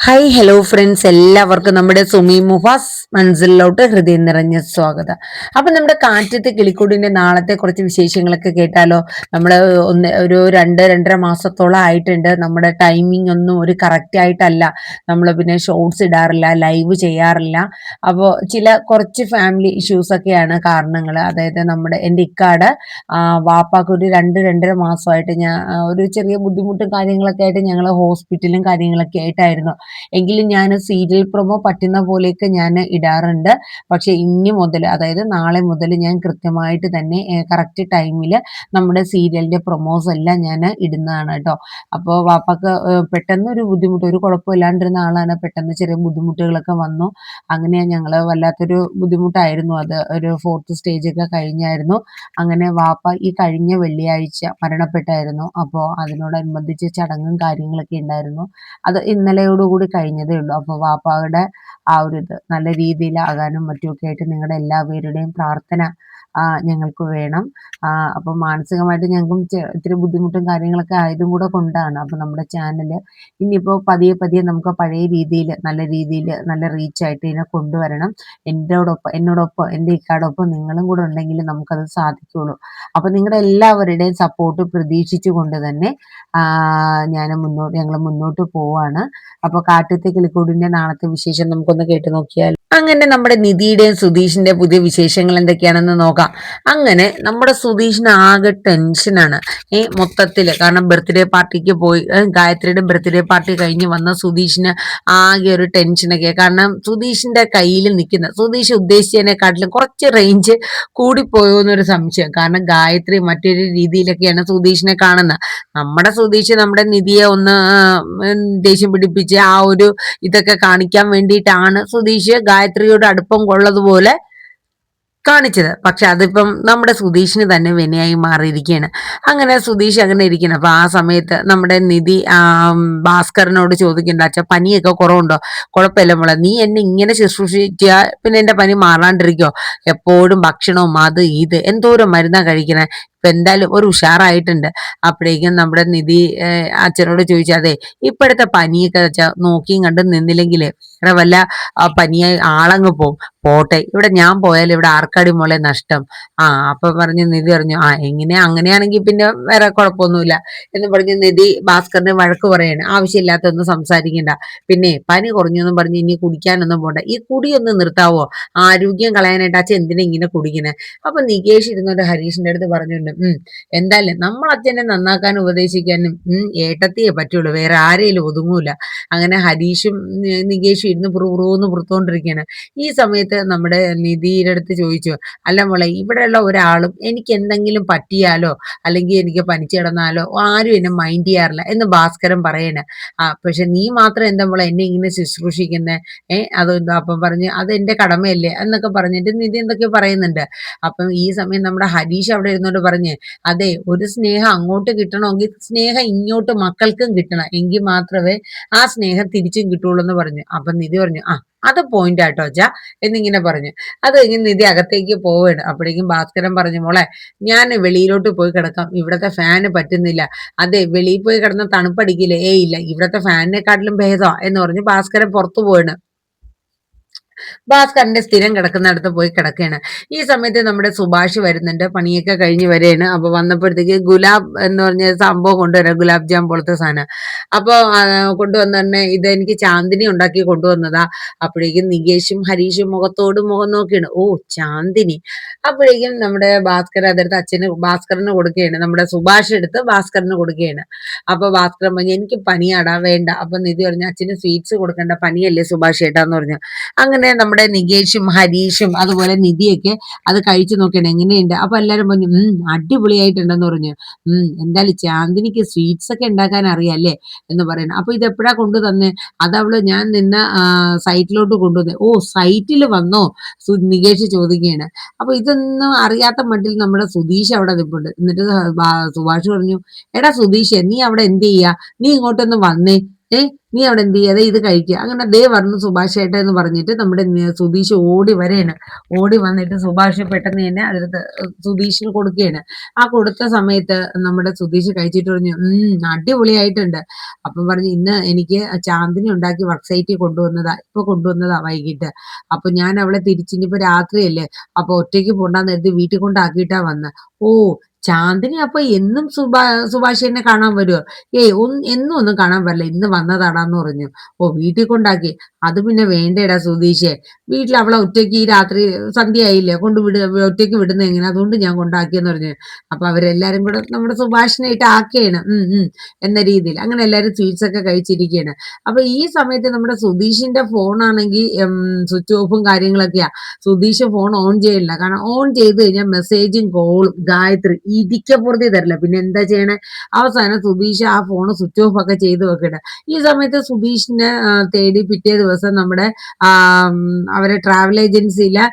Hi hello friends, എല്ലാവർക്കും നമ്മുടെ സുമി മുഫാസ് മൻസിലോട്ട് ഹൃദയം നിറഞ്ഞ സ്വാഗതം. അപ്പൊ നമ്മുടെ കാറ്റത്തെ കിളിക്കൂടിന്റെ നാളത്തെ കുറച്ച് വിശേഷങ്ങളൊക്കെ കേട്ടാലോ. നമ്മള് രണ്ടര മാസത്തോളം ആയിട്ടുണ്ട്. നമ്മുടെ ടൈമിംഗ് ഒന്നും ഒരു കറക്റ്റ് ആയിട്ടല്ല. നമ്മൾ പിന്നെ ഷോർട്സ് ഇടാറില്ല, ലൈവ് ചെയ്യാറില്ല. അപ്പോൾ കുറച്ച് ഫാമിലി ഇഷ്യൂസ് ഒക്കെയാണ് കാരണങ്ങൾ. അതായത് എൻ്റെ ഇക്കാട് വാപ്പാക്ക് ഒരു രണ്ടര മാസമായിട്ട് ഒരു ചെറിയ ബുദ്ധിമുട്ടും കാര്യങ്ങളൊക്കെ ആയിട്ട് ഞങ്ങൾ ഹോസ്പിറ്റലും കാര്യങ്ങളൊക്കെ ആയിട്ടായിരുന്നു. എങ്കിലും ഞാൻ സീരിയൽ പ്രൊമോ പറ്റുന്ന പോലെയൊക്കെ ഞാൻ ഇടാറുണ്ട്. പക്ഷെ ഇനി മുതൽ, അതായത് നാളെ മുതൽ ഞാൻ കൃത്യമായിട്ട് തന്നെ കറക്റ്റ് ടൈമിൽ നമ്മുടെ സീരിയലിന്റെ പ്രൊമോസ് എല്ലാം ഞാൻ ഇടുന്നതാണ് കേട്ടോ. അപ്പോൾ വാപ്പാക്ക് പെട്ടെന്ന് ഒരു ബുദ്ധിമുട്ട്, ഒരു കുഴപ്പമില്ലാണ്ടിരുന്ന ആളാണ്, പെട്ടെന്ന് ചെറിയ ബുദ്ധിമുട്ടുകളൊക്കെ വന്നു. അങ്ങനെ ഞങ്ങൾ വല്ലാത്തൊരു ബുദ്ധിമുട്ടായിരുന്നു. അത് ഒരു 4th സ്റ്റേജൊക്കെ കഴിഞ്ഞായിരുന്നു. അങ്ങനെ വാപ്പ ഈ കഴിഞ്ഞ വെള്ളിയാഴ്ച മരണപ്പെട്ടായിരുന്നു. അപ്പോൾ അതിനോടനുബന്ധിച്ച് ചടങ്ങും കാര്യങ്ങളൊക്കെ ഉണ്ടായിരുന്നു. അത് ഇന്നലെയോടുകൂടി കഴിഞ്ഞതേ ഉള്ളൂ. അപ്പോൾ വാപ്പായുടെ ആ ഒരു ഇത് നല്ല രീതിയിലാകാനും മറ്റുമൊക്കെ ആയിട്ട് നിങ്ങളുടെ എല്ലാവരുടെയും പ്രാർത്ഥന ഞങ്ങൾക്ക് വേണം. അപ്പം മാനസികമായിട്ട് ഞങ്ങൾക്കും ഇത്തിരി ബുദ്ധിമുട്ടും കാര്യങ്ങളൊക്കെ ആയതും കൂടെ കൊണ്ടാണ്. അപ്പം നമ്മുടെ ചാനൽ ഇനിയിപ്പോൾ പതിയെ നമുക്ക് പഴയ രീതിയിൽ നല്ല റീച്ചായിട്ട് ഇതിനെ കൊണ്ടുവരണം. എന്നോടൊപ്പം എൻ്റെ ഇക്കാടൊപ്പം നിങ്ങളും കൂടെ ഉണ്ടെങ്കിൽ നമുക്കത് സാധിക്കുള്ളൂ. അപ്പം നിങ്ങളുടെ എല്ലാവരുടെയും സപ്പോർട്ട് പ്രതീക്ഷിച്ചുകൊണ്ട് തന്നെ ഞങ്ങൾ മുന്നോട്ട് പോവാണ്. അപ്പൊ കാറ്റത്തെ കിളിക്കൂടിന്റെ നാളത്തെ വിശേഷം നമുക്കൊന്ന് കേട്ടു നോക്കിയാൽ. അങ്ങനെ നമ്മുടെ നിധിയുടെയും സുധീഷിന്റെ പുതിയ വിശേഷങ്ങൾ എന്തൊക്കെയാണെന്ന് നോക്കാം. അങ്ങനെ നമ്മുടെ സുധീഷിന് ആകെ ടെൻഷനാണ് മൊത്തത്തില്. കാരണം ബർത്ത്ഡേ പാർട്ടിക്ക് പോയി, ഗായത്രിയുടെ ബർത്ത്ഡേ പാർട്ടി കഴിഞ്ഞ് വന്ന സുധീഷിന് ആകെ ഒരു ടെൻഷനൊക്കെ. കാരണം സുധീഷിന്റെ കയ്യിൽ നിൽക്കുന്ന, സുധീഷ് ഉദ്ദേശിച്ചതിനെക്കാട്ടിലും കുറച്ച് റേഞ്ച് കൂടിപ്പോയോ എന്നൊരു സംശയം. കാരണം ഗായത്രി മറ്റൊരു രീതിയിലൊക്കെയാണ് സുധീഷിനെ കാണുന്നത്. നമ്മുടെ സുധീഷ് നമ്മുടെ നിധിയെ ഒന്ന് ദേഷ്യം പിടിപ്പിച്ച് ആ ഒരു ഇതൊക്കെ കാണിക്കാൻ വേണ്ടിയിട്ടാണ് സുധീഷ് ഗായത്രിയോട് അടുപ്പം കൊള്ളതുപോലെ കാണിച്ചത്. പക്ഷെ അതിപ്പം നമ്മുടെ സുധീഷിന് തന്നെ വിനയായി മാറിയിരിക്കുകയാണ്. അങ്ങനെ സുധീഷ് അങ്ങനെ ഇരിക്കണം. അപ്പൊ ആ സമയത്ത് നമ്മുടെ നിധി ഭാസ്കരനോട് ചോദിക്കണ്ട, അച്ഛാ പനിയൊക്കെ കുറവുണ്ടോ? കുഴപ്പമില്ല മോളെ, നീ എന്നെ ഇങ്ങനെ ശുശ്രൂഷിച്ചാ പിന്നെ എന്റെ പനി മാറാണ്ടിരിക്കോ? എപ്പോഴും ഭക്ഷണവും അത് ഇത് എന്തോരം മരുന്നാ കഴിക്കണേ. ഇപ്പൊ എന്തായാലും ഒരു ഉഷാറായിട്ടുണ്ട്. അപ്പോഴേക്കും നമ്മുടെ നിധി അച്ഛനോട് ചോദിച്ചു, അതെ ഇപ്പോഴത്തെ പനിയൊക്കെ വെച്ചാൽ നോക്കിയും കണ്ടും നിന്നില്ലെങ്കിലേ വല്ല പനിയായി ആളങ്ങ് പോട്ടെ, ഇവിടെ ഞാൻ പോയാലും ഇവിടെ ആർക്കാടി മോളെ നഷ്ടം. അപ്പൊ നിധി പറഞ്ഞു, അങ്ങനെയാണെങ്കിൽ പിന്നെ വേറെ കുഴപ്പമൊന്നുമില്ല എന്ന് പറഞ്ഞ് നിധി ഭാസ്കറിന് വഴക്ക് പറയാണ്. ആവശ്യമില്ലാത്തൊന്നും സംസാരിക്കണ്ട. പിന്നെ പനി കുറഞ്ഞെന്നും പറഞ്ഞ് ഇനി കുടിക്കാനൊന്നും പോണ്ട. ഈ കുടിയൊന്നും നിർത്താവോ? ആരോഗ്യം കളയാനായിട്ട് അച്ഛൻ എന്തിനാ ഇങ്ങനെ കുടിക്കണേ? അപ്പൊ നികേഷ് ഇരുന്നോണ്ട് ഹരീഷിന്റെ അടുത്ത് പറഞ്ഞിട്ടുണ്ട്, എന്തായാലും നമ്മൾ അച്ഛനെ നന്നാക്കാനും ഉപദേശിക്കാനും ഏട്ടത്തിയെ പറ്റുള്ളൂ, വേറെ ആരെയും ഒതുങ്ങൂല. അങ്ങനെ ഹരീഷും നികേഷും ഇരുന്ന് പുറൂന്ന് പുറത്തോണ്ടിരിക്കുകയാണ്. ഈ സമയത്ത് നമ്മുടെ നിധിയുടെ അടുത്ത് ചോദിച്ചു, അല്ല മോളെ, ഇവിടെയുള്ള ഒരാളും എനിക്ക് എന്തെങ്കിലും പറ്റിയാലോ അല്ലെങ്കിൽ എനിക്ക് പനിച്ചു കിടന്നാലോ ആരും എന്നെ മൈൻഡ് ചെയ്യാറില്ല എന്ന് ഭാസ്കരൻ പറയണേ. പക്ഷെ നീ മാത്രം എന്താ മോളെ എന്നെ ഇങ്ങനെ ശുശ്രൂഷിക്കുന്നേ? അതെന്താ? അപ്പം പറഞ്ഞ് അത് എന്റെ കടമയല്ലേ എന്നൊക്കെ പറഞ്ഞിട്ട് നിധി എന്തൊക്കെയോ പറയുന്നുണ്ട്. അപ്പം ഈ സമയം നമ്മുടെ ഹരീഷ് അവിടെ ഇരുന്നോണ്ട് പറഞ്ഞ്, അതെ ഒരു സ്നേഹം അങ്ങോട്ട് കിട്ടണമെങ്കിൽ സ്നേഹം ഇങ്ങോട്ട് മക്കൾക്കും കിട്ടണം, എങ്കിൽ മാത്രമേ ആ സ്നേഹം തിരിച്ചും കിട്ടുള്ളൂ എന്ന് പറഞ്ഞു. അപ്പൊ നിധി പറഞ്ഞു, അത് പോയിന്റ് ആട്ടോ അച്ഛാ എന്നിങ്ങനെ പറഞ്ഞു. അത് കഴിഞ്ഞ് നിധി അകത്തേക്ക് പോവാണ്. അപ്പോഴേക്കും ഭാസ്കരൻ പറഞ്ഞു, മോളെ ഞാൻ വെളിയിലോട്ട് പോയി കിടക്കാം, ഇവിടത്തെ ഫാന് പറ്റുന്നില്ല. അതെ വെളിയിൽ പോയി കിടന്ന തണുപ്പടിക്കില്ലേ? ഇല്ല, ഇവിടത്തെ ഫാനിനെക്കാട്ടിലും ഭേദമാ എന്ന് പറഞ്ഞ് ഭാസ്കരൻ പുറത്തു പോവാണ്. ഭാസ്കറിന്റെ സ്ഥിരം കിടക്കുന്നിടത്ത് പോയി കിടക്കുകയാണ്. ഈ സമയത്ത് നമ്മുടെ സുഭാഷ് വരുന്നുണ്ട്, പണിയൊക്കെ കഴിഞ്ഞ് വരികയാണ്. അപ്പൊ വന്നപ്പോഴത്തേക്ക് ഗുലാബ് എന്ന് പറഞ്ഞ സംഭവം കൊണ്ടുവരാം, ഗുലാബ് ജാം പോലത്തെ സാധനം. അപ്പൊ കൊണ്ടുവന്ന് തന്നെ ഇത് എനിക്ക് ചാന്ദിനി ഉണ്ടാക്കി കൊണ്ടുവന്നതാ. അപ്പോഴേക്കും നികേഷും ഹരീഷും മുഖത്തോട് മുഖം നോക്കിയാണ്, ഓ ചാന്ദിനി. അപ്പോഴേക്കും നമ്മുടെ ഭാസ്കർ അതെടുത്ത് ഭാസ്കറിന് കൊടുക്കുകയാണ്, നമ്മുടെ സുഭാഷ് എടുത്ത് ഭാസ്കറിന് കൊടുക്കുകയാണ്. അപ്പൊ ഭാസ്കരൻ പറഞ്ഞു, എനിക്ക് പനിയാടാ, വേണ്ട. അപ്പൊ നിധി പറഞ്ഞു, അച്ഛന് സ്വീറ്റ്സ് കൊടുക്കണ്ട, പനിയല്ലേ സുഭാഷ് ഏട്ടാന്ന് പറഞ്ഞു. അങ്ങനെ നമ്മുടെ നികേഷും ഹരീഷും അതുപോലെ നിധിയൊക്കെ അത് കഴിച്ചു നോക്കണം എങ്ങനെയുണ്ട്. അപ്പൊ എല്ലാരും പറഞ്ഞു, അടിപൊളിയായിട്ടുണ്ടെന്ന് പറഞ്ഞു. എന്തായാലും ചാന്ദിനിക്ക് സ്വീറ്റ്സ് ഒക്കെ ഉണ്ടാക്കാൻ അറിയാല്ലേ എന്ന് പറയുന്നത്. അപ്പൊ ഇത് എപ്പോഴാ കൊണ്ടുതന്നെ? അതവള് ഞാൻ നിന്ന സൈറ്റിലോട്ട് കൊണ്ടുവന്നേ. ഓ സൈറ്റിൽ വന്നോ? നികേഷ് ചോദിക്കുകയാണ്. അപ്പൊ ഇതൊന്നും അറിയാത്ത മട്ടിൽ നമ്മുടെ സുധീഷ് അവിടെ നിൽപ്പുണ്ട്. എന്നിട്ട് സുഭാഷ് പറഞ്ഞു, എടാ സുധീഷ്, നീ അവിടെ എന്ത് ചെയ്യാ? നീ ഇങ്ങോട്ടൊന്ന് വന്നേ. നീ അവിടെ എന്ത് ചെയ്യാതെ ഇത് കഴിക്കുക. അങ്ങനെ ദേ വന്നു സുഭാഷ് ഏട്ടൻ എന്ന് പറഞ്ഞിട്ട് നമ്മുടെ സുധീഷ് ഓടി വരെയാണ്. ഓടി വന്നിട്ട് സുഭാഷ് പെട്ടെന്ന് തന്നെ അതെടുത്ത് സുധീഷിന് കൊടുക്കുകയാണ്. ആ കൊടുത്ത സമയത്ത് നമ്മുടെ സുധീഷ് കഴിച്ചിട്ട് പറഞ്ഞു അടിപൊളിയായിട്ടുണ്ട്. അപ്പം പറഞ്ഞു ഇന്ന് എനിക്ക് ചാന്ദിനി ഉണ്ടാക്കി വർക്ക് സൈറ്റിൽ കൊണ്ടുവന്നതാ, ഇപ്പൊ കൊണ്ടുവന്നതാ വൈകിട്ട്. അപ്പൊ ഞാൻ അവളെ തിരിച്ചിനിപ്പോ രാത്രിയല്ലേ, അപ്പൊ ഒറ്റയ്ക്ക് പോണ്ടാന്ന് കരുതി വീട്ടിൽ കൊണ്ടാക്കിയിട്ടാ വന്ന്. ഓ, ചാന്ദിനി അപ്പൊ എന്നും സുഭാഷിനെ കാണാൻ വരുമോ? ഏയ് എന്നും ഒന്നും കാണാൻ വരില്ല, ഇന്ന് വന്നതാടാന്ന് പറഞ്ഞു. ഓ, വീട്ടിൽ കൊണ്ടാക്കി. അത് പിന്നെ വേണ്ടേടാ സുധീഷേ, വീട്ടിൽ അവളെ ഒറ്റയ്ക്ക് ഈ രാത്രി സന്ധ്യയായില്ലേ ഒറ്റയ്ക്ക് വിടുന്ന എങ്ങനെ, അതുകൊണ്ട് ഞാൻ കൊണ്ടാക്കിയെന്ന് പറഞ്ഞു. അപ്പൊ അവരെല്ലാരും കൂടെ നമ്മുടെ സുഭാഷിനായിട്ട് ആക്കുകയാണ് എന്ന രീതിയിൽ. അങ്ങനെ എല്ലാരും സ്വീറ്റ്സ് ഒക്കെ കഴിച്ചിരിക്കുകയാണ്. അപ്പൊ ഈ സമയത്ത് നമ്മുടെ സുധീഷിന്റെ ഫോണാണെങ്കിൽ സ്വിച്ച് ഓഫും കാര്യങ്ങളൊക്കെയാ. സുധീഷ് ഫോൺ ഓൺ ചെയ്യില്ല, കാരണം ഓൺ ചെയ്ത് കഴിഞ്ഞാൽ മെസ്സേജും കോളും ഗായത്രി ഇരിക്കപ്പുറത്തി തരില്ല. പിന്നെ എന്താ ചെയ്യണേ? അവസാനം സുധീഷ് ആ ഫോൺ സ്വിച്ച് ഓഫ് ഒക്കെ ചെയ്ത് വെക്കട്ടെ. ഈ സമയത്ത് സുധീഷിനെ തേടി പിറ്റേ ദിവസം നമ്മുടെ അവരെ ട്രാവൽ ഏജൻസിയിലെ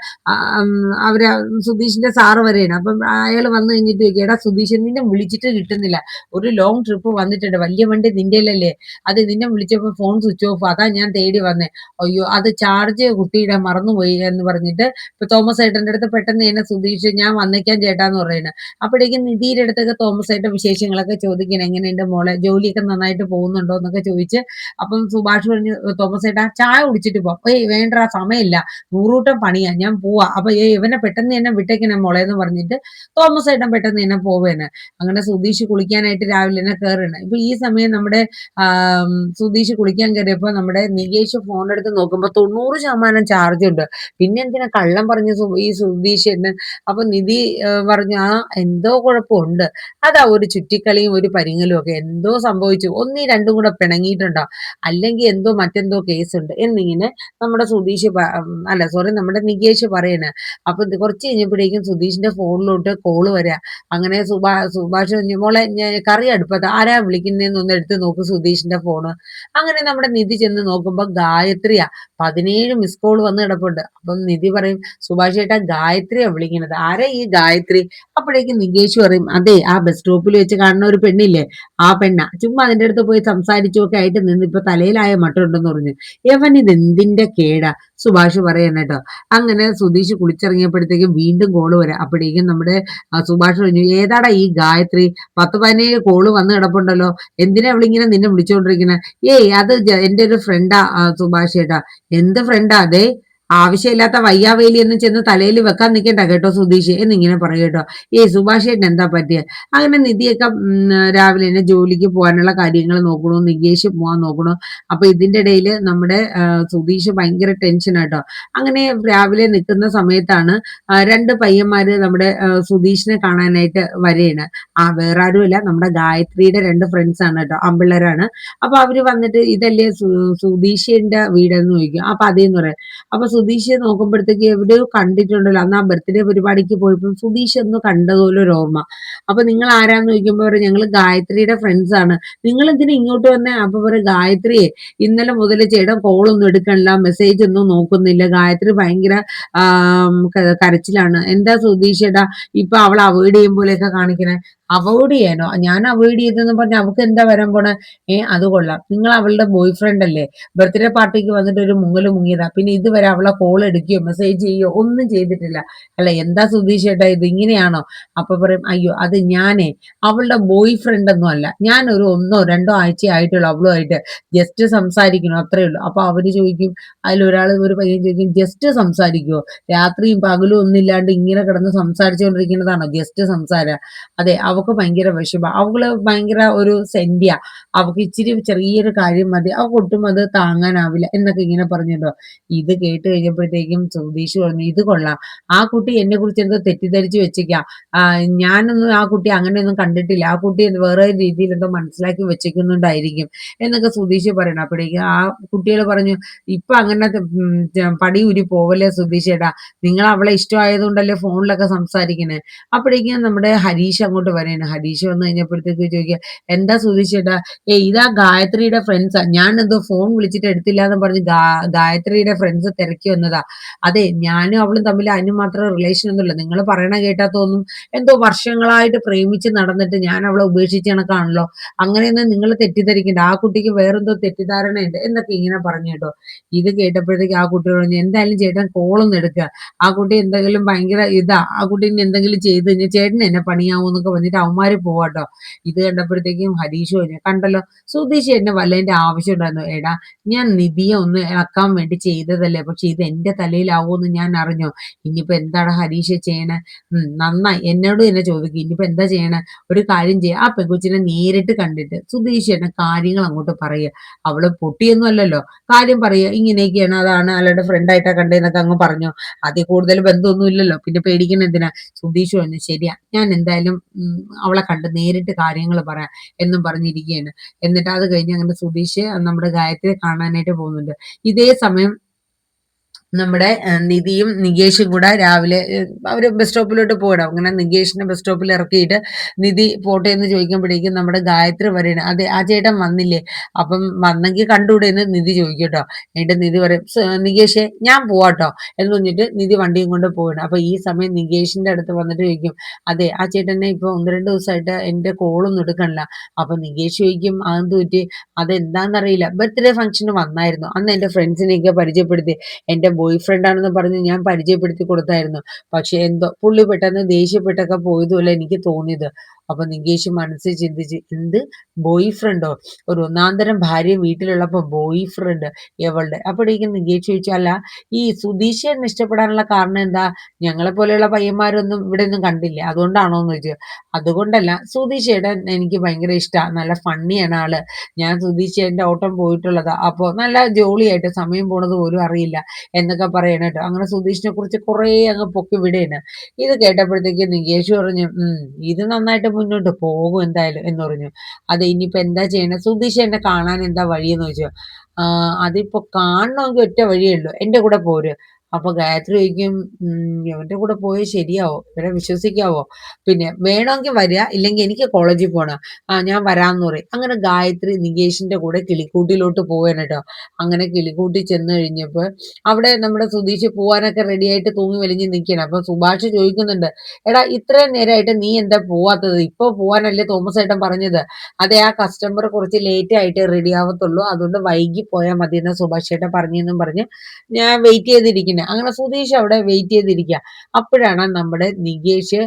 അവര് സുധീഷിന്റെ സാറ് വരെയാണ്. അപ്പം അയാൾ വന്നു കഴിഞ്ഞിട്ട് ചോദിക്കും, എടാ സുധീഷ് നിന്നെ വിളിച്ചിട്ട് കിട്ടുന്നില്ല, ഒരു ലോങ് ട്രിപ്പ് വന്നിട്ടുണ്ട്, വലിയ വണ്ടി നിന്റെയിലല്ലേ, അത് നിന്നെ വിളിച്ചപ്പോൾ ഫോൺ സ്വിച്ച് ഓഫ്, അതാ ഞാൻ തേടി വന്നേ. അയ്യോ, അത് ചാർജ് കുട്ടിയിടാൻ മറന്നുപോയി എന്ന് പറഞ്ഞിട്ട് ഇപ്പൊ തോമസ് ഏട്ടന്റെ അടുത്ത് പെട്ടെന്ന് തന്നെ സുധീഷ് ഞാൻ വന്നേക്കാൻ ചേട്ടാന്ന് പറയുന്നത്. അപ്പോഴേക്കും നിധിയുടെ അടുത്തൊക്കെ തോമസ് ഏട്ടൻ വിശേഷങ്ങളൊക്കെ ചോദിക്കണം, എങ്ങനെയുണ്ട് മോളെ, ജോലിയൊക്കെ നന്നായിട്ട് പോകുന്നുണ്ടോ എന്നൊക്കെ ചോദിച്ച്. അപ്പം സുഭാഷ് പറഞ്ഞു, തോമസ് ഏട്ടാ ചായ കുടിച്ചിട്ട് പോവാം. ഏയ് വേണ്ട, സമയമില്ല, നൂറൂട്ടം പണിയാ, ഞാൻ പോവാ. അപ്പൊ ഇവനെ പെട്ടെന്ന് തന്നെ വിട്ടേക്കണേ മോളെ എന്ന് പറഞ്ഞിട്ട് തോമസ് ഏട്ടൻ പെട്ടെന്ന് തന്നെ പോവേനെ. അങ്ങനെ സുധീഷ് കുളിക്കാനായിട്ട് രാവിലെ തന്നെ കയറണം. ഇപ്പൊ ഈ സമയം നമ്മുടെ സുധീഷ് കുളിക്കാൻ കയറിയപ്പോ നമ്മുടെ നികേഷ് ഫോൺ എടുത്ത് നോക്കുമ്പോ 90% ചാർജ് ഉണ്ട്. പിന്നെ എന്തിനാ കള്ളം പറഞ്ഞു ഈ സുധീഷ് എന്ന്. അപ്പൊ നിധി പറഞ്ഞു, എന്തോ കുഴപ്പമുണ്ട്, അതാ ഒരു ചുറ്റിക്കളിയും ഒരു പരിങ്ങലും ഒക്കെ എന്തോ സംഭവിച്ചു, ഒന്നീ രണ്ടും കൂടെ പിണങ്ങിയിട്ടുണ്ടോ, അല്ലെങ്കിൽ എന്തോ മറ്റെന്തോ കേസുണ്ട് എന്നിങ്ങനെ നമ്മുടെ സുധീഷ് അല്ല സോറി നമ്മുടെ നികേഷ് പറയണേ. അപ്പൊ കുറച്ച് കഴിഞ്ഞപ്പോഴേക്കും സുധീഷിന്റെ ഫോണിലോട്ട് കോള് വരാ. അങ്ങനെ സുഭാഷ് പറഞ്ഞു, മോളെ കറി അടുപ്പത്ത്, ആരാ വിളിക്കുന്നതെന്നൊന്ന് എടുത്ത് നോക്ക് സുധീഷിന്റെ ഫോണ്. അങ്ങനെ നമ്മുടെ നിധി ചെന്ന് നോക്കുമ്പോ ഗായത്രിയാ, 17 മിസ് കോൾ വന്ന് കിടപ്പുണ്ട്. അപ്പം നിധി പറയും, സുഭാഷ് ചേട്ടാ ഗായത്രിയാ വിളിക്കുന്നത്, ആരാ ഈ ഗായത്രി? അപ്പോഴേക്കും നികേഷ് പറയും, അതെ ആ ബസ് സ്റ്റോപ്പിൽ വെച്ച് കാണുന്ന ഒരു പെണ്ണില്ലേ, ആ പെണ്ണ, ചുമ്മാ അതിന്റെ അടുത്ത് പോയി സംസാരിച്ചു ഒക്കെ ആയിട്ട് നിന്ന് ഇപ്പൊ തലയിലായ മട്ടുണ്ടെന്ന് പറഞ്ഞു. യവൻ ഇത് എന്തിന്റെ കേടാ, സുഭാഷ് പറയണ കേട്ടോ. അങ്ങനെ സുധീഷ് കുളിച്ചിറങ്ങിയപ്പോഴത്തേക്കും വീണ്ടും കോള് വരാം. അപ്പോഴേക്കും നമ്മുടെ സുഭാഷ് പറഞ്ഞു, ഏതാടാ ഈ ഗായത്രി, 10-17 കോള് വന്ന് കിടപ്പുണ്ടല്ലോ, എന്തിനാ അവളിങ്ങനെ നിന്നെ വിളിച്ചോണ്ടിരിക്കുന്നത്? ഏയ് അത് എന്റെ ഒരു ഫ്രണ്ടാ സുഭാഷ് ചേട്ടാ. എന്ത് ഫ്രണ്ടാ? അതെ, ആവശ്യമില്ലാത്ത വയ്യാവേലി എന്ന് ചെന്ന് തലയിൽ വെക്കാൻ നിൽക്കണ്ട കേട്ടോ സുധീഷ് എന്നിങ്ങനെ പറയും കേട്ടോ. സുഭാഷ് ചേട്ടൻ എന്താ പറ്റിയ? അങ്ങനെ നിധിയൊക്കെ രാവിലെ തന്നെ ജോലിക്ക് പോകാനുള്ള കാര്യങ്ങൾ നോക്കണു, നികേഷ് പോകാൻ നോക്കണു. അപ്പൊ ഇതിന്റെ ഇടയിൽ നമ്മുടെ സുധീഷ് ഭയങ്കര ടെൻഷനാട്ടോ. അങ്ങനെ രാവിലെ നിൽക്കുന്ന സമയത്താണ് രണ്ട് പയ്യന്മാര് നമ്മുടെ സുധീഷിനെ കാണാനായിട്ട് വരെയാണ്. വേറെ ആരുമില്ല, നമ്മുടെ ഗായത്രിയുടെ രണ്ട് ഫ്രണ്ട്സ് ആണ് കേട്ടോ, ആമ്പിള്ളേരാണ്. അപ്പൊ അവര് വന്നിട്ട് ഇതല്ലേ സുധീഷിന്റെ വീടെന്ന് ചോദിക്കും. അപ്പൊ അതേന്ന് പറയാം. അപ്പൊ സുധീഷ് നോക്കുമ്പോഴത്തേക്ക് എവിടെയോ കണ്ടിട്ടുണ്ടല്ലോ, അന്ന് ആ ബർത്ത്ഡേ പരിപാടിക്ക് പോയപ്പോൾ സുധീഷ് എന്ന് കണ്ടതുപോലെ ഒരു ഓർമ്മ. അപ്പൊ നിങ്ങൾ ആരാന്ന് ചോദിക്കുമ്പോ പറയും, ഞങ്ങള് ഗായത്രിയുടെ ഫ്രണ്ട്സ് ആണ്. നിങ്ങൾ എന്തിനാ ഇങ്ങോട്ട് വന്നേ? അപ്പൊ പറയും, ഗായത്രിയെ ഇന്നലെ മുതൽ ചേട്ടൻ കോളൊന്നും എടുക്കണില്ല, മെസ്സേജ് ഒന്നും നോക്കുന്നില്ല, ഗായത്രി ഭയങ്കര കരച്ചിലാണ്. എന്താ സുധീഷ് ചേട്ടാ ഇപ്പൊ അവളെ അവോയ്ഡ് ചെയ്യും പോലെയൊക്കെ കാണിക്കണേ? അവോയ്ഡ് ചെയ്യാനോ? ഞാൻ അവോയ്ഡ് ചെയ്തെന്ന് പറഞ്ഞ അവൾക്ക് എന്താ വരാൻ പോണേ? അത് കൊള്ളാം, നിങ്ങൾ അവളുടെ ബോയ് ഫ്രണ്ട് അല്ലേ, ബർത്ത്ഡേ പാർട്ടിക്ക് വന്നിട്ട് ഒരു മുങ്ങല് മുങ്ങിയതാ, പിന്നെ ഇതുവരെ അവളെ കോൾ എടുക്കുകയോ മെസ്സേജ് ചെയ്യുകയോ ഒന്നും ചെയ്തിട്ടില്ല. അല്ല എന്താ സുധീഷ് ചേട്ടാ ഇത് ഇങ്ങനെയാണോ? അപ്പൊ പറയും, അയ്യോ അത് ഞാനേ അവളുടെ ബോയ് ഫ്രണ്ട് ഒന്നും അല്ല, ഞാൻ ഒരു 1-2 ആഴ്ച ആയിട്ടുള്ളൂ അവളുമായിട്ട് ജസ്റ്റ് സംസാരിക്കണം, അത്രേ ഉള്ളൂ. അപ്പൊ അവര് ചോദിക്കും, അതിലൊരാൾ ഒരു പയ്യൻ ചോദിക്കും, ജസ്റ്റ് സംസാരിക്കുവോ, രാത്രിയും പകലും ഒന്നില്ലാണ്ട് ഇങ്ങനെ കിടന്ന് സംസാരിച്ചുകൊണ്ടിരിക്കുന്നതാണോ ജസ്റ്റ് സംസാരം? അതെ, അവൾക്ക് ഭയങ്കര വിഷമ, അവള് ഭയങ്കര ഒരു സെന്റിയാ, അവൾക്ക് ഇച്ചിരി ചെറിയൊരു കാര്യം മതി, അവൾക്ക് ഒട്ടും അത് താങ്ങാനാവില്ല എന്നൊക്കെ ഇങ്ങനെ പറഞ്ഞിട്ടോ. ഇത് കേട്ട് കഴിഞ്ഞപ്പോഴത്തേക്കും സുധീഷ് പറഞ്ഞു, ഇത് കൊള്ളാം, ആ കുട്ടി എന്നെ കുറിച്ച് എന്തോ തെറ്റിദ്ധരിച്ച് വെച്ചേക്കാം, ഞാനൊന്നും ആ കുട്ടി അങ്ങനെയൊന്നും കണ്ടിട്ടില്ല, ആ കുട്ടി വേറെ രീതിയിൽ എന്തോ മനസ്സിലാക്കി വെച്ചേക്കുന്നുണ്ടായിരിക്കും എന്നൊക്കെ സുധീഷ് പറയണം. അപ്പോഴേക്കും ആ കുട്ടികൾ പറഞ്ഞു, ഇപ്പൊ അങ്ങനെ പടി ഉരി പോവല്ലേ സുധീഷ് ചേട്ടാ, നിങ്ങൾ അവളെ ഇഷ്ടമായതുകൊണ്ടല്ലേ ഫോണിലൊക്കെ സംസാരിക്കുന്നത്. അപ്പോഴേക്കും നമ്മുടെ ഹരീഷ് അങ്ങോട്ട് വരും. പറയണ. ഹരീഷ് വന്നു കഴിഞ്ഞപ്പോഴത്തേക്ക് ചോദിക്കുക, എന്താ സുധീഷേട്ടാ? ഇതാ ഗായത്രിയുടെ ഫ്രണ്ട്സാ. ഞാൻ എന്തോ ഫോൺ വിളിച്ചിട്ട് എടുത്തില്ല എന്ന് പറഞ്ഞ് ഗായത്രിയുടെ ഫ്രണ്ട്സ് തിരക്കി വന്നതാ. അതെ, ഞാനും അവളും തമ്മിൽ അതിന് മാത്രം റിലേഷൻ ഒന്നുമില്ല. നിങ്ങൾ പറയണ കേട്ടാ തോന്നും എന്തോ വർഷങ്ങളായിട്ട് പ്രേമിച്ച് നടന്നിട്ട് ഞാൻ അവളെ ഉപേക്ഷിച്ച കണക്കാണല്ലോ. അങ്ങനെയൊന്നും നിങ്ങൾ തെറ്റിദ്ധരിക്കണ്ട. ആ കുട്ടിക്ക് വേറെന്തോ തെറ്റിദ്ധാരണയുണ്ട് എന്നൊക്കെ ഇങ്ങനെ പറഞ്ഞു കേട്ടോ. ഇത് കേട്ടപ്പോഴത്തേക്ക് ആ കുട്ടി പറഞ്ഞു, എന്തായാലും ചേട്ടൻ കോളൊന്നും എടുക്കുക. ആ കുട്ടി എന്തെങ്കിലും ഭയങ്കര ആ കുട്ടീനെ എന്തെങ്കിലും ചെയ്ത് കഴിഞ്ഞാൽ ചേട്ടൻ എന്നെ പണിയാവും എന്നൊക്കെ പറഞ്ഞിട്ട് അവന്മാര് പോവാട്ടോ. ഇത് കണ്ടപ്പോഴത്തേക്കും ഹരീഷ് പറഞ്ഞു, കണ്ടല്ലോ സുധീഷ് എന്നെ വല്ലതിന്റെ ആവശ്യം ഉണ്ടായിരുന്നു. എടാ, ഞാൻ നിധിയെ ഒന്ന് ഇളക്കാൻ വേണ്ടി ചെയ്തതല്ലേ, പക്ഷെ ഇത് എന്റെ തലയിലാവൂന്ന് ഞാൻ അറിഞ്ഞു. ഇനിയിപ്പോ എന്താണ് ഹരീഷ് ചെയ്യണേ? നന്നായി, എന്നോട് തന്നെ ചോദിക്കും. ഇനിയിപ്പോ എന്താ ചെയ്യണേ? ഒരു കാര്യം ചെയ്യുക, ആ പെൺകൊച്ചിനെ നേരിട്ട് കണ്ടിട്ട് സുധീഷ് എന്നെ കാര്യങ്ങൾ അങ്ങോട്ട് പറയുക. അവള് പൊട്ടിയൊന്നും അല്ലല്ലോ, കാര്യം പറയുക, ഇങ്ങനെയൊക്കെയാണ്, അതാണ് അയാളുടെ ഫ്രണ്ട് ആയിട്ടാ കണ്ടതെന്നൊക്കെ അങ്ങ് പറഞ്ഞു. അതിൽ കൂടുതൽ ബന്ധമൊന്നും ഇല്ലല്ലോ, പിന്നെ പേടിക്കുന്ന എന്തിനാ? സുധീഷ് പറഞ്ഞു, ശരിയാ, ഞാൻ എന്തായാലും അവളെ കണ്ട് നേരിട്ട് കാര്യങ്ങൾ പറയാം എന്നും പറഞ്ഞിരിക്കുകയാണ്. എന്നിട്ട് അത് കഴിഞ്ഞ് അങ്ങനെ സുധീഷ് നമ്മുടെ ഗായത്രിയെ കാണാനായിട്ട് പോകുന്നുണ്ട്. ഇതേ സമയം നമ്മുടെ നിധിയും നികേഷും കൂടെ രാവിലെ അവര് ബസ് സ്റ്റോപ്പിലോട്ട് പോയിടാം. അങ്ങനെ നികേഷിനെ ബസ് സ്റ്റോപ്പിൽ ഇറക്കിയിട്ട് നിധി പോട്ടെ എന്ന് ചോദിക്കുമ്പോഴേക്കും നമ്മുടെ ഗായത്രി പറയണ, അതെ ആ ചേട്ടൻ വന്നില്ലേ, അപ്പം വന്നെങ്കിൽ കണ്ടുകൂടെ എന്ന് നിധി ചോദിക്കും കേട്ടോ. എന്നിട്ട് നിധി പറയും, നികേഷെ ഞാൻ പോവാട്ടോ എന്ന് പറഞ്ഞിട്ട് നിധി വണ്ടിയും കൊണ്ട് പോയിടും. അപ്പൊ ഈ സമയം നികേഷിന്റെ അടുത്ത് വന്നിട്ട് ചോദിക്കും, അതെ ആ ചേട്ടനെ ഇപ്പൊ 1-2 ദിവസമായിട്ട് എന്റെ കോളൊന്നും എടുക്കണില്ല. അപ്പൊ നികേഷ് ചോദിക്കും, അതെന്ത് പറ്റി? അതെന്താന്നറിയില്ല, ബർത്ത്ഡേ ഫംഗ്ഷന് വന്നായിരുന്നു, അന്ന് എന്റെ ഫ്രണ്ട്സിനെയൊക്കെ പരിചയപ്പെടുത്തി, എന്റെ ബോയ് ഫ്രണ്ട് ആണെന്ന് പറഞ്ഞ് ഞാൻ പരിചയപ്പെടുത്തി കൊടുത്തായിരുന്നു. പക്ഷെ എന്തോ പുള്ളി പെട്ടെന്ന് ദേഷ്യപ്പെട്ടൊക്കെ പോയതുപോലെ എനിക്ക് തോന്നിയത്. അപ്പൊ നികേഷ് മനസ്സിൽ ചിന്തിച്ച്, എന്ത് ബോയ് ഫ്രണ്ടോ? ഒരു ഒന്നാന്തരം ഭാര്യ വീട്ടിലുള്ളപ്പോ ബോയ് ഫ്രണ്ട് എവളുടെ? അപ്പോഴേക്കും നികേഷ് ചോദിച്ചു, അല്ല ഈ സുധീഷേനെ ഇഷ്ടപ്പെടാനുള്ള കാരണം എന്താ? ഞങ്ങളെ പോലെയുള്ള പയ്യന്മാരൊന്നും ഇവിടെ ഒന്നും കണ്ടില്ലേ, അതുകൊണ്ടാണോ എന്ന് ചോദിച്ചു. അതുകൊണ്ടല്ല, സുധീഷേടെ എനിക്ക് ഭയങ്കര ഇഷ്ടമാണ്, നല്ല ഫണ്ണിയാണ് ആള്. ഞാൻ സുധീഷേന്റെ ഓട്ടം പോയിട്ടുള്ളതാ. അപ്പൊ നല്ല ജോളിയായിട്ട് സമയം പോണത് പോലും അറിയില്ല എന്നൊക്കെ പറയണ കേട്ടോ. അങ്ങനെ സുധീഷിനെ കുറിച്ച് കുറേ അങ്ങ് പൊക്കി വിടുകയാണ്. ഇത് കേട്ടപ്പോഴത്തേക്ക് നികേഷ് പറഞ്ഞു, ഇത് നന്നായിട്ട് മുന്നോട്ട് പോകും എന്തായാലും എന്ന് പറഞ്ഞു. അത് ഇനിയിപ്പോ എന്താ ചെയ്യണേ? സുധീഷ് എന്നെ കാണാൻ എന്താ വഴിയെന്ന് ചോദിച്ചു. അതിപ്പോ കാണണമെങ്കിൽ ഒറ്റ വഴിയേ ഉള്ളൂ, എന്റെ കൂടെ പോര്. അപ്പൊ ഗായത്രി ചോദിക്കും, ഇവന്റെ കൂടെ പോയി ശരിയാവോ? ഇവരെ വിശ്വസിക്കാവോ? പിന്നെ വേണമെങ്കിൽ വരിക, ഇല്ലെങ്കിൽ എനിക്ക് കോളേജിൽ പോണം. ഞാൻ വരാമെന്ന് പറയും. അങ്ങനെ ഗായത്രി നികേഷിന്റെ കൂടെ കിളിക്കൂട്ടിലോട്ട് പോവാണ് കേട്ടോ. അങ്ങനെ കിളിക്കൂട്ടി ചെന്ന് കഴിഞ്ഞപ്പോ അവിടെ നമ്മുടെ സുധീഷ് പോവാനൊക്കെ റെഡി ആയിട്ട് തൂങ്ങി വലിഞ്ഞ് നിൽക്കുകയാണ്. അപ്പൊ സുഭാഷ് ചോദിക്കുന്നുണ്ട്, എടാ ഇത്രയും നേരമായിട്ട് നീ എന്താ പോവാത്തത്? ഇപ്പൊ പോവാനല്ലേ തോമസ് ഏട്ടൻ പറഞ്ഞത്? അതെ, ആ കസ്റ്റമർ കുറച്ച് ലേറ്റ് ആയിട്ട് റെഡി ആവത്തുള്ളൂ, അതുകൊണ്ട് വൈകി പോയാൽ മതി എന്ന് സുഭാഷ് ഏട്ടൻ പറഞ്ഞെന്നും പറഞ്ഞ് ഞാൻ വെയിറ്റ് ചെയ്തിരിക്കുന്നത്. അങ്ങനെ സുധീഷ് അവിടെ വെയിറ്റ് ചെയ്തിരിക്കുക. അപ്പോഴാണ് നമ്മുടെ നികേഷ്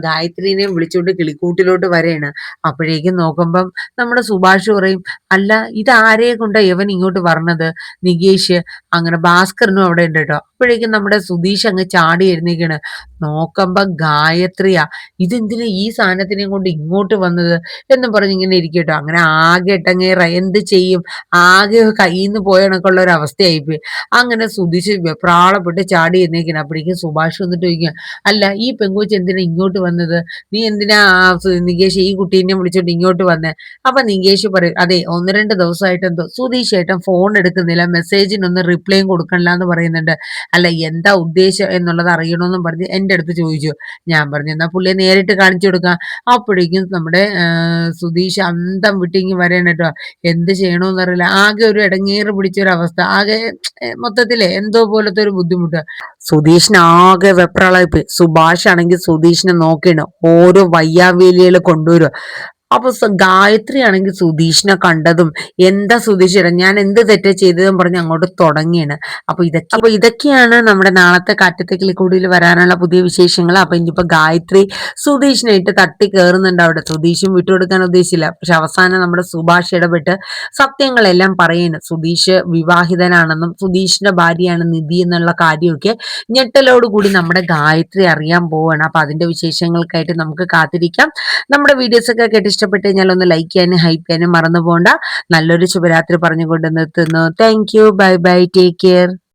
ഗായത്രീനെ വിളിച്ചുകൊണ്ട് കിളിക്കൂട്ടിലോട്ട് വരെയാണ്. അപ്പോഴേക്കും നോക്കുമ്പം നമ്മുടെ സുഭാഷ് പറയും, അല്ല ഇതാരെ കൊണ്ടാ ഇവൻ ഇങ്ങോട്ട് പറഞ്ഞത്? നികേഷ്. അങ്ങനെ ഭാസ്കരനും അവിടെ ഉണ്ട് കേട്ടോ. അപ്പോഴേക്കും നമ്മുടെ സുധീഷ് അങ്ങ് ചാടി എഴുന്നേക്കാണ്. നോക്കുമ്പോ ഗായത്രിയാ. ഇതെന്തിനാ ഈ സാധനത്തിനെയും കൊണ്ട് ഇങ്ങോട്ട് വന്നത് എന്ന് പറഞ്ഞ് ഇങ്ങനെ ഇരിക്കും കേട്ടോ. അങ്ങനെ ആകെ ഇട്ടങ്ങേറ, എന്ത് ചെയ്യും? ആകെ കയ്യിൽ നിന്ന് പോയ കണക്കുള്ള ഒരു അവസ്ഥയായിപ്പോയി. അങ്ങനെ സുധീഷ് വെപ്രാളപ്പെട്ട് ചാടി എഴുന്നേക്കണം. അപ്പോഴേക്കും സുഭാഷ് വന്നിട്ട് ചോദിക്കുക, അല്ല ഈ പെങ്കൊച്ച് എന്തിനാ ഇങ്ങോട്ട് വന്നത്? നീ എന്തിനാ നികേഷ് ഈ കുട്ടീനെ വിളിച്ചോണ്ട് ഇങ്ങോട്ട് വന്നേ? അപ്പൊ നികേഷ് പറയും, അതെ 1-2 ദിവസമായിട്ട് എന്തോ സുധീഷ് ഏട്ടൻ ഫോൺ എടുക്കുന്നില്ല, മെസ്സേജിനൊന്നും റിപ്ലൈയും കൊടുക്കണില്ല എന്ന് പറയുന്നുണ്ട്. അല്ല എന്താ ഉദ്ദേശം എന്നുള്ളത് അറിയണമെന്നും പറഞ്ഞ് എന്റെ അടുത്ത് ചോദിച്ചു. ഞാൻ പറഞ്ഞു, എന്നാ പുള്ളിയെ നേരിട്ട് കാണിച്ചു കൊടുക്കാം. അപ്പോഴേക്കും നമ്മുടെ സുധീഷ് അന്തം വിട്ടിങ്ങി വരാൻ കേട്ടോ. എന്ത് ചെയ്യണമെന്ന് അറിയില്ല, ആകെ ഒരു ഇടങ്ങേറ് പിടിച്ചൊരവസ്ഥ, ആകെ മൊത്തത്തിലെ എന്തോ പോലത്തെ ഒരു ബുദ്ധിമുട്ട്. സുധീഷിന് ആകെ വെപ്രാളായിപ്പോയി. സുഭാഷ് ആണെങ്കിൽ സുധീഷിനെ നോക്കിയാണ് ഓരോ വയ്യാവേലികൾ കൊണ്ടുവരുക. അപ്പൊ ഗായത്രി ആണെങ്കിൽ സുധീഷിനെ കണ്ടതും, എന്താ സുധീഷ് ഞാൻ എന്ത് തെറ്റാ ചെയ്തതെന്ന് പറഞ്ഞ് അങ്ങോട്ട് തുടങ്ങിയാണ്. അപ്പൊ ഇതൊക്കെയാണ് നമ്മുടെ നാളത്തെ കാറ്റത്തെ കിളിക്കൂടിയിൽ വരാനുള്ള പുതിയ വിശേഷങ്ങൾ. അപ്പൊ ഇനിയിപ്പോ ഗായത്രി സുധീഷിനായിട്ട് തട്ടി കയറുന്നുണ്ട് അവിടെ. സുധീഷും വിട്ടുകൊടുക്കാൻ ഉദ്ദേശിച്ചില്ല. പക്ഷെ അവസാനം നമ്മുടെ സുഭാഷ് ഇടപെട്ട് സത്യങ്ങളെല്ലാം പറയുന്നു. സുധീഷ് വിവാഹിതനാണെന്നും സുധീഷിന്റെ ഭാര്യയാണ് നിധി എന്നുള്ള കാര്യമൊക്കെ ഞെട്ടലോടുകൂടി നമ്മുടെ ഗായത്രി അറിയാൻ പോവാണ്. അപ്പൊ അതിന്റെ വിശേഷങ്ങൾക്കായിട്ട് നമുക്ക് കാത്തിരിക്കാം. നമ്മുടെ വീഡിയോസ് ഒക്കെ കേട്ട് ഇഷ്ടപ്പെട്ട് കഴിഞ്ഞാൽ ഒന്ന് ലൈക്ക് ചെയ്യാനും ഹൈപ്പ് ചെയ്യാനും മറന്നു പോകണ്ട. നല്ലൊരു ശുഭരാത്രി പറഞ്ഞുകൊണ്ട് നിർത്തുന്നു. Thank you, bye bye, take care.